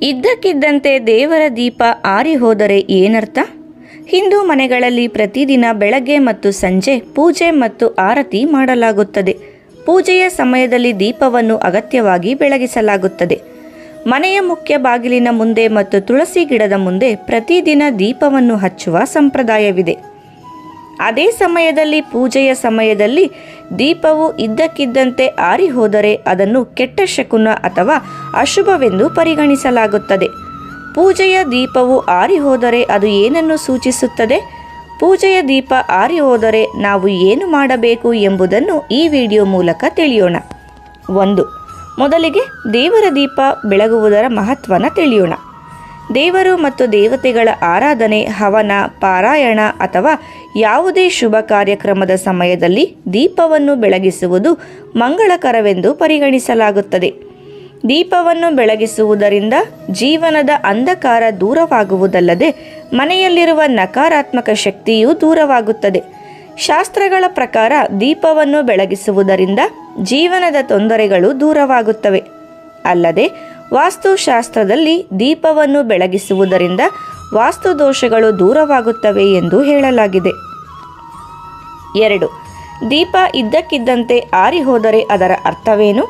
ಇದ್ದಕ್ಕಿದ್ದಂತೆ ದೇವರ ದೀಪ ಆರಿ ಹೋದರೆ ಏನರ್ಥ? ಹಿಂದೂ ಮನೆಗಳಲ್ಲಿ ಪ್ರತಿದಿನ ಬೆಳಗ್ಗೆ ಮತ್ತು ಸಂಜೆ ಪೂಜೆ ಮತ್ತು ಆರತಿ ಮಾಡಲಾಗುತ್ತದೆ. ಪೂಜೆಯ ಸಮಯದಲ್ಲಿ ದೀಪವನ್ನು ಅಗತ್ಯವಾಗಿ ಬೆಳಗಿಸಲಾಗುತ್ತದೆ. ಮನೆಯ ಮುಖ್ಯ ಬಾಗಿಲಿನ ಮುಂದೆ ಮತ್ತು ತುಳಸಿ ಗಿಡದ ಮುಂದೆ ಪ್ರತಿದಿನ ದೀಪವನ್ನು ಹಚ್ಚುವ ಸಂಪ್ರದಾಯವಿದೆ. ಅದೇ ಸಮಯದಲ್ಲಿ ಪೂಜೆಯ ಸಮಯದಲ್ಲಿ ದೀಪವು ಇದ್ದಕ್ಕಿದ್ದಂತೆ ಆರಿ ಹೋದರೆ ಅದನ್ನು ಕೆಟ್ಟ ಶಕುನ ಅಥವಾ ಅಶುಭವೆಂದು ಪರಿಗಣಿಸಲಾಗುತ್ತದೆ. ಪೂಜೆಯ ದೀಪವು ಆರಿ ಹೋದರೆ ಅದು ಏನನ್ನು ಸೂಚಿಸುತ್ತದೆ? ಪೂಜೆಯ ದೀಪ ಆರಿ ಹೋದರೆ ನಾವು ಏನು ಮಾಡಬೇಕು ಎಂಬುದನ್ನು ಈ ವಿಡಿಯೋ ಮೂಲಕ ತಿಳಿಯೋಣ. 1. ಮೊದಲಿಗೆ ದೇವರ ದೀಪ ಬೆಳಗುವುದರ ಮಹತ್ವನ ತಿಳಿಯೋಣ. ದೇವರು ಮತ್ತು ದೇವತೆಗಳ ಆರಾಧನೆ, ಹವನ, ಪಾರಾಯಣ ಅಥವಾ ಯಾವುದೇ ಶುಭ ಕಾರ್ಯಕ್ರಮದ ಸಮಯದಲ್ಲಿ ದೀಪವನ್ನು ಬೆಳಗಿಸುವುದು ಮಂಗಳಕರವೆಂದು ಪರಿಗಣಿಸಲಾಗುತ್ತದೆ. ದೀಪವನ್ನು ಬೆಳಗಿಸುವುದರಿಂದ ಜೀವನದ ಅಂಧಕಾರ ದೂರವಾಗುವುದಲ್ಲದೆ ಮನೆಯಲ್ಲಿರುವ ನಕಾರಾತ್ಮಕ ಶಕ್ತಿಯೂ ದೂರವಾಗುತ್ತದೆ. ಶಾಸ್ತ್ರಗಳ ಪ್ರಕಾರ ದೀಪವನ್ನು ಬೆಳಗಿಸುವುದರಿಂದ ಜೀವನದ ತೊಂದರೆಗಳು ದೂರವಾಗುತ್ತವೆ. ಅಲ್ಲದೆ ವಾಸ್ತುಶಾಸ್ತ್ರದಲ್ಲಿ ದೀಪವನ್ನು ಬೆಳಗಿಸುವುದರಿಂದ ವಾಸ್ತುದೋಷಗಳು ದೂರವಾಗುತ್ತವೆ ಎಂದು ಹೇಳಲಾಗಿದೆ. 2. ದೀಪ ಇದ್ದಕ್ಕಿದ್ದಂತೆ ಆರಿ ಹೋದರೆ ಅದರ ಅರ್ಥವೇನು?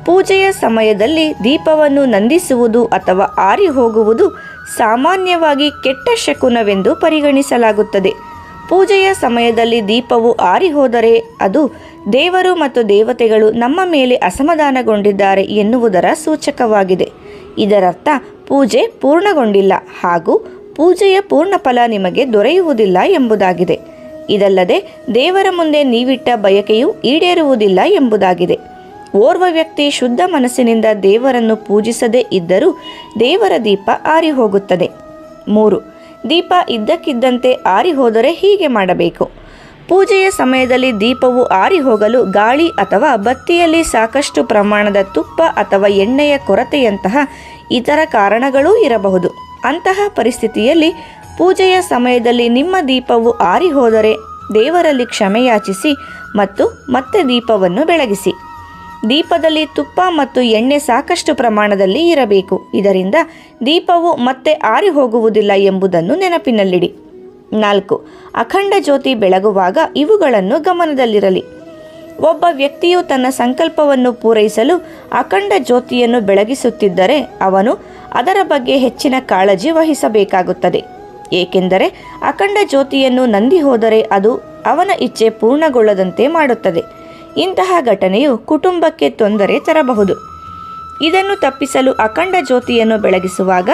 ಪೂಜೆಯ ಸಮಯದಲ್ಲಿ ದೀಪವನ್ನು ನಂದಿಸುವುದು ಅಥವಾ ಆರಿ ಹೋಗುವುದು ಸಾಮಾನ್ಯವಾಗಿ ಕೆಟ್ಟ ಶಕುನವೆಂದು ಪರಿಗಣಿಸಲಾಗುತ್ತದೆ. ಪೂಜೆಯ ಸಮಯದಲ್ಲಿ ದೀಪವು ಆರಿ ಹೋದರೆ ಅದು ದೇವರು ಮತ್ತು ದೇವತೆಗಳು ನಮ್ಮ ಮೇಲೆ ಅಸಮಾಧಾನಗೊಂಡಿದ್ದಾರೆ ಎನ್ನುವುದರ ಸೂಚಕವಾಗಿದೆ. ಇದರರ್ಥ ಪೂಜೆ ಪೂರ್ಣಗೊಂಡಿಲ್ಲ ಹಾಗೂ ಪೂಜೆಯ ಪೂರ್ಣ ಫಲ ನಿಮಗೆ ದೊರೆಯುವುದಿಲ್ಲ ಎಂಬುದಾಗಿದೆ. ಇದಲ್ಲದೆ ದೇವರ ಮುಂದೆ ನೀವಿಟ್ಟ ಬಯಕೆಯು ಈಡೇರುವುದಿಲ್ಲ ಎಂಬುದಾಗಿದೆ. ಓರ್ವ ವ್ಯಕ್ತಿ ಶುದ್ಧ ಮನಸ್ಸಿನಿಂದ ದೇವರನ್ನು ಪೂಜಿಸದೇ ಇದ್ದರೂ ದೇವರ ದೀಪ ಆರಿ ಹೋಗುತ್ತದೆ. 3. ದೀಪ ಇದ್ದಕ್ಕಿದ್ದಂತೆ ಆರಿ ಹೋದರೆ ಹೀಗೆ ಮಾಡಬೇಕು. ಪೂಜೆಯ ಸಮಯದಲ್ಲಿ ದೀಪವು ಆರಿ ಹೋಗಲು ಗಾಳಿ ಅಥವಾ ಬತ್ತಿಯಲ್ಲಿ ಸಾಕಷ್ಟು ಪ್ರಮಾಣದ ತುಪ್ಪ ಅಥವಾ ಎಣ್ಣೆಯ ಕೊರತೆಯಂತಹ ಇತರ ಕಾರಣಗಳೂ ಇರಬಹುದು. ಅಂತಹ ಪರಿಸ್ಥಿತಿಯಲ್ಲಿ ಪೂಜೆಯ ಸಮಯದಲ್ಲಿ ನಿಮ್ಮ ದೀಪವು ಆರಿ ಹೋದರೆ ದೇವರಲ್ಲಿ ಕ್ಷಮೆಯಾಚಿಸಿ ಮತ್ತು ಮತ್ತೆ ದೀಪವನ್ನು ಬೆಳಗಿಸಿ. ದೀಪದಲ್ಲಿ ತುಪ್ಪ ಮತ್ತು ಎಣ್ಣೆ ಸಾಕಷ್ಟು ಪ್ರಮಾಣದಲ್ಲಿ ಇರಬೇಕು. ಇದರಿಂದ ದೀಪವು ಮತ್ತೆ ಆರಿ ಹೋಗುವುದಿಲ್ಲ ಎಂಬುದನ್ನು ನೆನಪಿನಲ್ಲಿಡಿ. 4. ಅಖಂಡ ಜ್ಯೋತಿ ಬೆಳಗುವಾಗ ಇವುಗಳನ್ನು ಗಮನದಲ್ಲಿರಲಿ. ಒಬ್ಬ ವ್ಯಕ್ತಿಯು ತನ್ನ ಸಂಕಲ್ಪವನ್ನು ಪೂರೈಸಲು ಅಖಂಡ ಜ್ಯೋತಿಯನ್ನು ಬೆಳಗಿಸುತ್ತಿದ್ದರೆ ಅವನು ಅದರ ಬಗ್ಗೆ ಹೆಚ್ಚಿನ ಕಾಳಜಿ ವಹಿಸಬೇಕಾಗುತ್ತದೆ. ಏಕೆಂದರೆ ಅಖಂಡ ಜ್ಯೋತಿಯನ್ನು ನಂದಿ ಹೋದರೆ ಅದು ಅವನ ಇಚ್ಛೆ ಪೂರ್ಣಗೊಳ್ಳದಂತೆ ಮಾಡುತ್ತದೆ. ಇಂತಹ ಘಟನೆಯು ಕುಟುಂಬಕ್ಕೆ ತೊಂದರೆ ತರಬಹುದು. ಇದನ್ನು ತಪ್ಪಿಸಲು ಅಖಂಡ ಜ್ಯೋತಿಯನ್ನು ಬೆಳಗಿಸುವಾಗ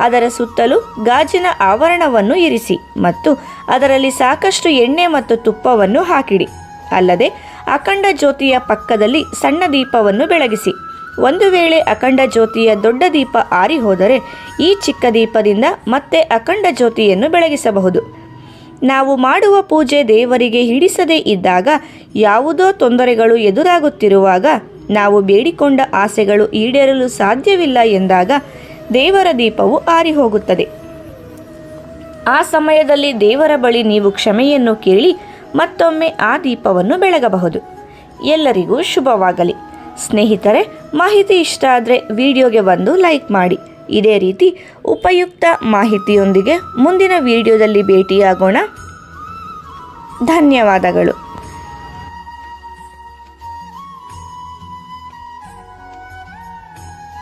ಅದರ ಸುತ್ತಲೂ ಗಾಜಿನ ಆವರಣವನ್ನು ಇರಿಸಿ ಮತ್ತು ಅದರಲ್ಲಿ ಸಾಕಷ್ಟು ಎಣ್ಣೆ ಮತ್ತು ತುಪ್ಪವನ್ನು ಹಾಕಿಡಿ. ಅಲ್ಲದೆ ಅಖಂಡ ಜ್ಯೋತಿಯ ಪಕ್ಕದಲ್ಲಿ ಸಣ್ಣ ದೀಪವನ್ನು ಬೆಳಗಿಸಿ. ಒಂದು ವೇಳೆ ಅಖಂಡ ಜ್ಯೋತಿಯ ದೊಡ್ಡ ದೀಪ ಆರಿ ಹೋದರೆ ಈ ಚಿಕ್ಕ ದೀಪದಿಂದ ಮತ್ತೆ ಅಖಂಡ ಜ್ಯೋತಿಯನ್ನು ಬೆಳಗಿಸಬಹುದು. ನಾವು ಮಾಡುವ ಪೂಜೆ ದೇವರಿಗೆ ಹಿಡಿಸದೇ ಇದ್ದಾಗ, ಯಾವುದೋ ತೊಂದರೆಗಳು ಎದುರಾಗುತ್ತಿರುವಾಗ, ನಾವು ಬೇಡಿಕೊಂಡ ಆಸೆಗಳು ಈಡೇರಲು ಸಾಧ್ಯವಿಲ್ಲ ಎಂದಾಗ ದೇವರ ದೀಪವು ಆರಿ ಹೋಗುತ್ತದೆ. ಆ ಸಮಯದಲ್ಲಿ ದೇವರ ಬಳಿ ನೀವು ಕ್ಷಮೆಯನ್ನು ಕೇಳಿ ಮತ್ತೊಮ್ಮೆ ಆ ದೀಪವನ್ನು ಬೆಳಗಬಹುದು. ಎಲ್ಲರಿಗೂ ಶುಭವಾಗಲಿ. ಸ್ನೇಹಿತರೆ, ಮಾಹಿತಿ ಇಷ್ಟ ಆದರೆ ವಿಡಿಯೋಗೆ ಒಂದು ಲೈಕ್ ಮಾಡಿ. ಇದೇ ರೀತಿ ಉಪಯುಕ್ತ ಮಾಹಿತಿಯೊಂದಿಗೆ ಮುಂದಿನ ವಿಡಿಯೋದಲ್ಲಿ ಭೇಟಿಯಾಗೋಣ. ಧನ್ಯವಾದಗಳು.